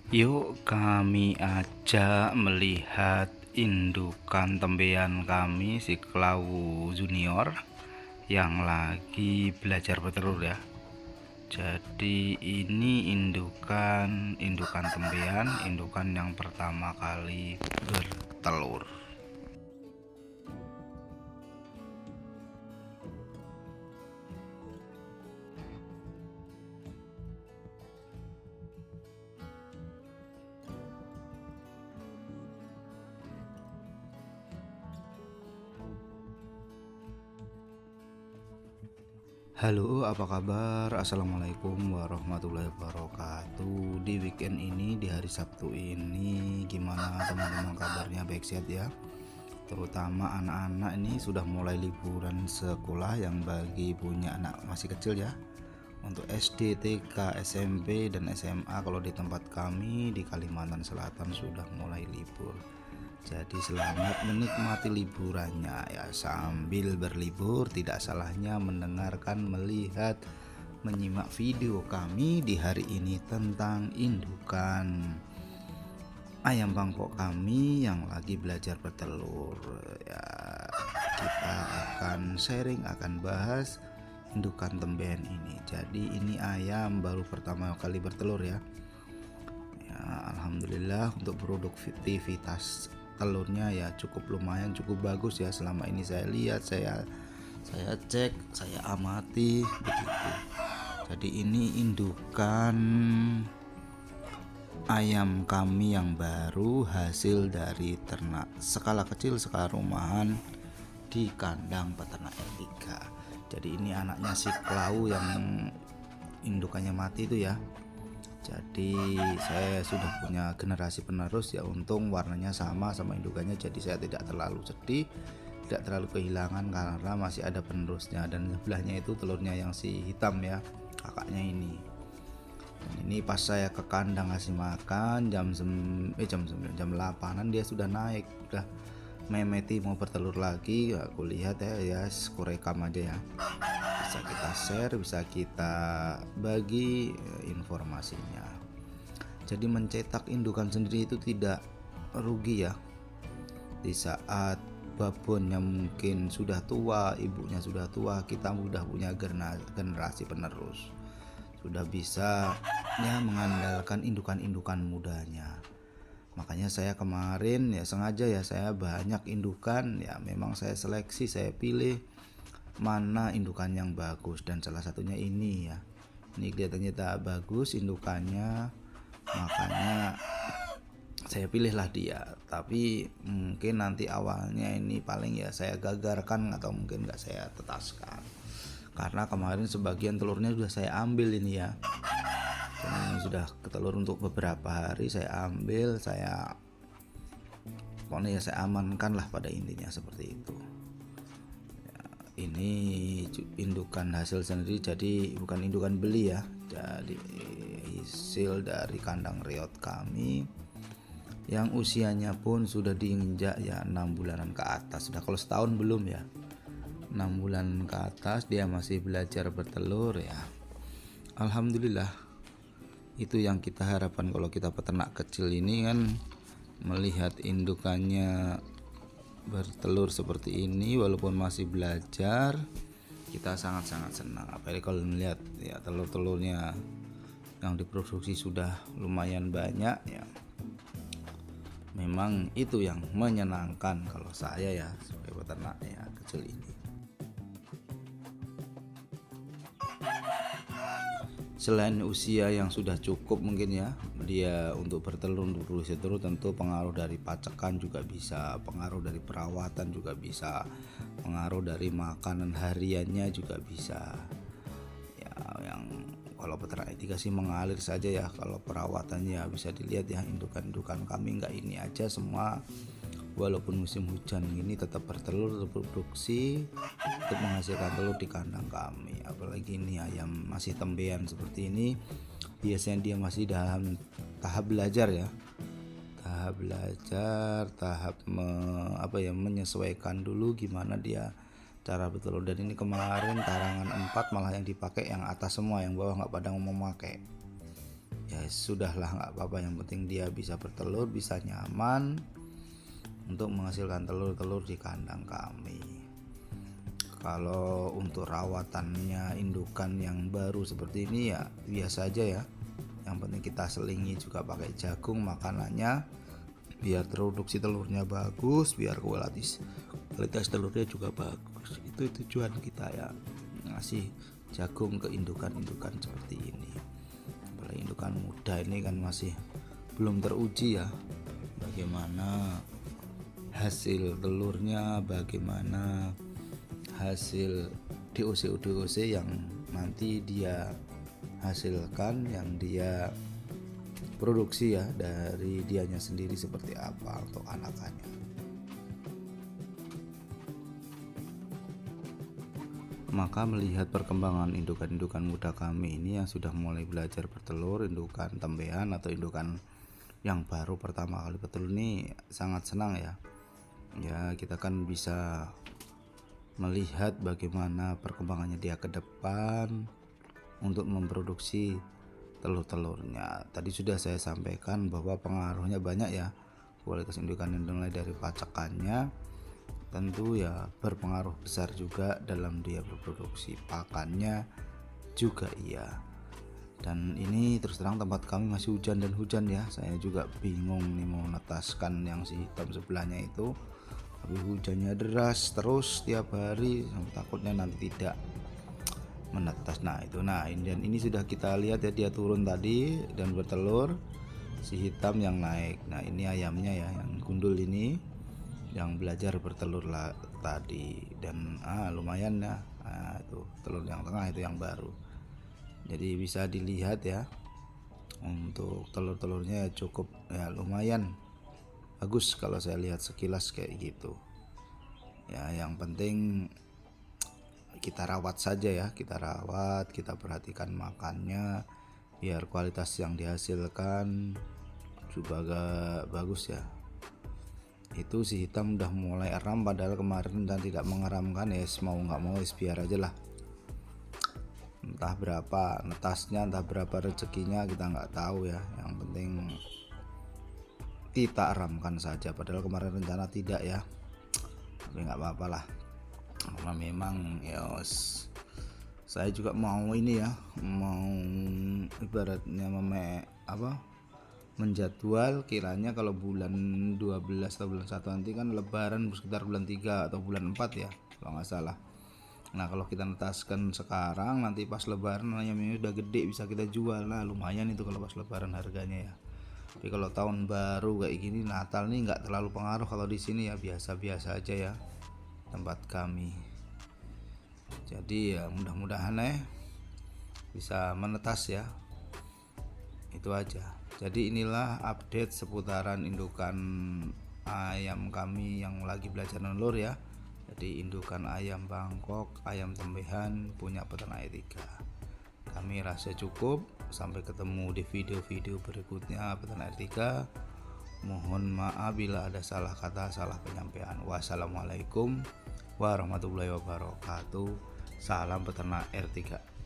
Yuk kami ajak melihat indukan tembean kami si Klau Junior yang lagi belajar bertelur ya. Jadi ini indukan tembean, indukan yang pertama kali bertelur. Halo, apa kabar? Assalamualaikum warahmatullahi wabarakatuh. Di weekend ini, di hari Sabtu ini, gimana teman-teman kabarnya? Baik sehat ya? Terutama anak-anak ini sudah mulai liburan sekolah yang bagi punya anak masih kecil ya. Untuk SD, TK, SMP, dan SMA kalau di tempat kami di Kalimantan Selatan sudah mulai libur. Jadi selamat menikmati liburannya ya. Sambil berlibur tidak salahnya mendengarkan, melihat, menyimak video kami di hari ini tentang indukan ayam bangkok kami yang lagi belajar bertelur ya. Kita akan sharing, akan bahas indukan tembean ini. Jadi ini ayam baru pertama kali bertelur ya. Alhamdulillah untuk produktivitas telurnya ya cukup lumayan, cukup bagus ya. Selama ini saya lihat, saya cek, saya amati begitu. Jadi ini indukan ayam kami yang baru hasil dari ternak skala kecil, skala rumahan di kandang peternak L3. Jadi ini anaknya si Klau yang indukannya mati itu ya. Jadi saya sudah punya generasi penerus ya, untung warnanya sama indukannya, jadi saya tidak terlalu sedih, tidak terlalu kehilangan karena masih ada penerusnya. Dan sebelahnya itu telurnya yang si hitam ya, kakaknya ini. Dan ini pas saya ke kandang ngasih makan jam 9, jam 8-an dia sudah naik, udah memeti mau bertelur lagi. Aku lihat ya aku rekam aja ya, bisa kita share, bisa kita bagi informasinya. Jadi mencetak indukan sendiri itu tidak rugi ya. Di saat babonnya mungkin sudah tua, ibunya sudah tua, kita sudah punya generasi penerus, sudah bisa ya mengandalkan indukan-indukan mudanya. Makanya saya kemarin ya sengaja ya, saya banyak indukan ya, memang saya seleksi, saya pilih mana indukan yang bagus, dan salah satunya ini ya. Ini kelihatannya tak bagus indukannya, makanya saya pilihlah dia. Tapi mungkin nanti awalnya ini paling ya saya gagarkan atau mungkin nggak saya tetaskan, karena kemarin sebagian telurnya sudah saya ambil ini ya. Dan ini sudah ketelur untuk beberapa hari, saya ambil, pokoknya ya saya amankan lah pada intinya seperti itu. Ini indukan hasil sendiri, jadi bukan indukan beli ya, jadi hasil dari kandang reot kami yang usianya pun sudah diinjak ya 6 bulanan ke atas. Sudah, kalau setahun belum ya, 6 bulan ke atas dia masih belajar bertelur ya. Alhamdulillah, itu yang kita harapkan kalau kita peternak kecil ini kan, melihat indukannya bertelur seperti ini walaupun masih belajar, kita sangat-sangat senang. Apalagi kalau melihat ya telur-telurnya yang diproduksi sudah lumayan banyak ya, memang itu yang menyenangkan kalau saya ya sebagai peternak ya kecil ini. Selain usia yang sudah cukup mungkin ya, dia untuk bertelur, untuk produksi telur, tentu pengaruh dari pacekan juga bisa, pengaruh dari perawatan juga bisa, pengaruh dari makanan hariannya juga bisa ya. Yang kalau peternak etika sih mengalir saja ya, kalau perawatannya bisa dilihat ya, indukan-indukan kami nggak ini aja semua, walaupun musim hujan ini tetap bertelur, tetap produksi, tetap menghasilkan telur di kandang kami. Apalagi ini ayam masih tembean seperti ini, biasanya dia masih dalam tahap belajar ya, menyesuaikan dulu gimana dia cara bertelur. Dan ini kemarin tarangan 4 malah yang dipakai yang atas semua, yang bawah nggak pada mau memakai. Ya sudahlah, nggak apa-apa, yang penting dia bisa bertelur, bisa nyaman untuk menghasilkan telur-telur di kandang kami. Kalau untuk rawatannya indukan yang baru seperti ini ya biasa aja ya. Yang penting kita selingi juga pakai jagung makanannya, biar produksi telurnya bagus, biar kualitas telurnya juga bagus. Itu tujuan kita ya, ngasih jagung ke indukan-indukan seperti ini. Apalagi indukan muda ini kan masih belum teruji ya, bagaimana hasil telurnya, bagaimana hasil DOC yang nanti dia hasilkan, yang dia produksi ya dari dianya sendiri seperti apa untuk anakannya. Maka melihat perkembangan indukan-indukan muda kami ini yang sudah mulai belajar bertelur, indukan tembean atau indukan yang baru pertama kali bertelur ini, sangat senang ya. Ya kita kan bisa melihat bagaimana perkembangannya dia ke depan untuk memproduksi telur-telurnya. Tadi sudah saya sampaikan bahwa pengaruhnya banyak ya, kualitas indukan yang mulai dari pacakannya tentu ya berpengaruh besar juga dalam dia berproduksi, pakannya juga iya. Dan ini terus terang tempat kami masih hujan dan hujan ya, saya juga bingung nih mau netaskan yang si hitam sebelahnya itu, tapi hujannya deras terus tiap hari, takutnya nanti tidak menetas. Nah dan ini sudah kita lihat ya, dia turun tadi dan bertelur, si hitam yang naik. Nah ini ayamnya ya, yang gundul ini yang belajar bertelur lah tadi, dan lumayan ya. Nah, itu telur yang tengah itu yang baru, jadi bisa dilihat ya, untuk telur-telurnya cukup ya, lumayan bagus kalau saya lihat sekilas kayak gitu ya. Yang penting kita rawat saja ya, kita perhatikan makannya biar kualitas yang dihasilkan juga bagus ya. Itu si hitam udah mulai eram, padahal kemarin dan tidak mengeramkan ya, mau nggak mau biar aja lah, entah berapa netasnya, entah berapa rezekinya kita nggak tahu ya, yang penting kita eramkan saja. Padahal kemarin rencana tidak ya, tapi nggak apa-apa lah, karena memang ya saya juga mau ini ya, mau ibaratnya menjadwal kiranya kalau bulan 12 atau bulan 1 nanti kan lebaran sekitar bulan 3 atau bulan 4 ya kalau nggak salah. Nah kalau kita netaskan sekarang, nanti pas lebaran ayamnya udah gede bisa kita jual. Nah lumayan itu kalau pas lebaran harganya ya. Tapi kalau tahun baru kayak gini, Natal nih nggak terlalu pengaruh kalau di sini ya, biasa-biasa aja ya tempat kami. Jadi ya mudah-mudahan bisa menetas ya. Itu aja. Jadi inilah update seputaran indukan ayam kami yang lagi belajar nelur ya. Jadi indukan ayam Bangkok, ayam tembehan punya peternak Etika. Kami rasa cukup. Sampai ketemu di video-video berikutnya peternak Etika. Mohon maaf bila ada salah kata, salah penyampaian. Wassalamualaikum warahmatullahi wabarakatuh. Salam peternak R3.